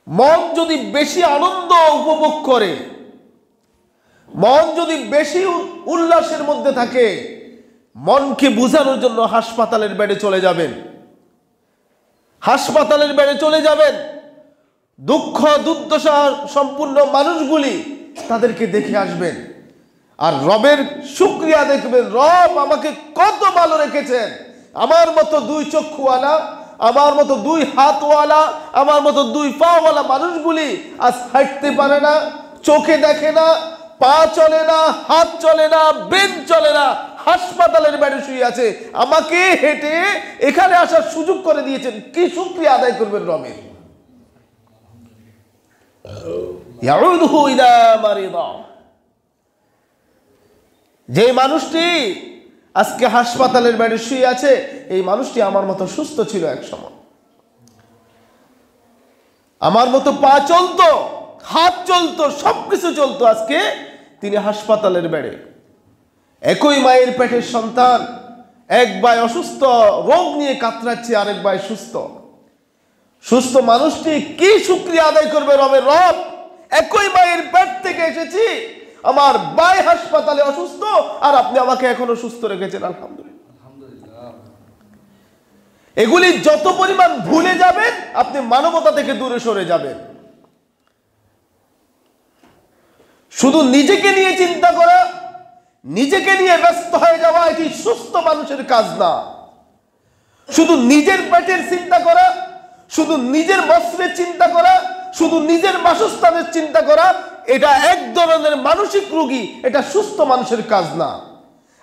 মন যদি বেশি আনন্দ উপভোগ করে, মন যদি বেশি উল্লাসের মধ্যে থাকে, মনকে বোঝানোর জন্য হাসপাতালের বেডে চলে যাবেন, হাসপাতালের বেডে চলে যাবেন। দুঃখ দুর্দশা সম্পূর্ণ মানুষগুলি, তাদেরকে দেখে আসবেন আর রবের শুকরিয়া দেখবেন। রব আমাকে কত ভালো রেখেছেন, আমার মতো দুই চক্ষুওয়ালা, আমার মতো দুই হাতওয়ালা, আমার মতো দুই পাওয়ালা মানুষগুলি আজ হাঁটতে পারে না, চোখে দেখে না, পা চলে না, হাত চলে না, ব্রেন চলে না, হাসপাতালের বেডে শুয়ে আছে। আমাকে হেঁটে এখানে আসার সুযোগ করে দিয়েছেন। কি শুকরিয়া আদায় করবেন রবের। যে মানুষটি আজকে হাসপাতালের বেডে শুয়ে আছে, এই মানুষটি আমার মতো সুস্থ ছিল এক সময়, আমার মতো পা চলতো, হাত চলতো, সবকিছু চলতো। আজকে তিনি হাসপাতালের বেডে। একই মায়ের পেটের সন্তান, এক ভাই অসুস্থ, রোগ নিয়ে কাতরাচ্ছে, আরেক ভাই সুস্থ। সুস্থ মানুষটি কি শুকরিয়া আদায় করবে রবের। রব, একই মায়ের পেট থেকে এসেছি, আমার ভাই হাসপাতালে অসুস্থ, আর আপনি আমাকে এখনো সুস্থ রেখেছেন, আলহামদুলিল্লাহ। এগুলি যত পরিমাণ ভুলে যাবেন, আপনি মানবতা থেকে দূরে সরে যাবেন। শুধু নিজেকে নিয়ে চিন্তা করা, নিজেকে নিয়ে ব্যস্ত হয়ে যাওয়া, এটি সুস্থ মানুষের কাজ না। শুধু নিজের পেটের চিন্তা করা, শুধু নিজের বস্ত্রের চিন্তা করা, শুধু নিজের বাসস্থানের চিন্তা করা, এটা এক ধরনের মানসিক রোগী, এটা সুস্থ মানুষের কাজ না।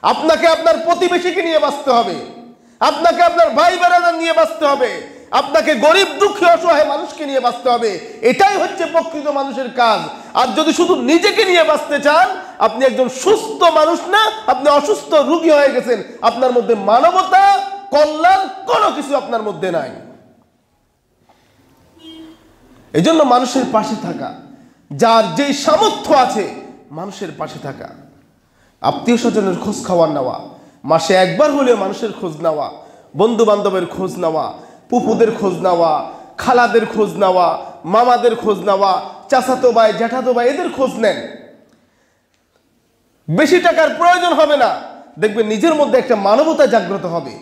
আপনাকে আপনার প্রতিবেশীকে নিয়ে বাঁচতে হবে, আপনাকে আপনার ভাই বেড়াদার নিয়ে বাঁচতে হবে, আপনাকে গরিব দুঃখী অসহায় মানুষকে নিয়ে বাঁচতে হবে। এটাই হচ্ছে প্রকৃত মানুষের কাজ। আর যদি শুধু নিজেকে নিয়ে বাঁচতে চান, আপনি একজন সুস্থ মানুষ না, আপনি অসুস্থ রোগী হয়ে গেছেন। আপনার মধ্যে মানবতা, কল্যাণ কোনো কিছু আপনার মধ্যে নাই। এজন্য মানুষের পাশে থাকা, যার যেই সামর্থ্য আছে মানুষের পাশে থাকা, আত্মীয় স্বজনের খোঁজ খাওয়ার নেওয়া, মাসে একবার হলেও মানুষের খোঁজ নেওয়া, বন্ধু বান্ধবের খোঁজ নেওয়া, পুপুদের খোঁজ নেওয়া, খালাদের খোঁজ নেওয়া, মামাদের খোঁজ নেওয়া, চাচাতো ভাই জ্যাঠাতো ভাই এদের খোঁজ নেন। বেশি টাকার প্রয়োজন হবে না, দেখবেন নিজের মধ্যে একটা মানবতা জাগ্রত হবে।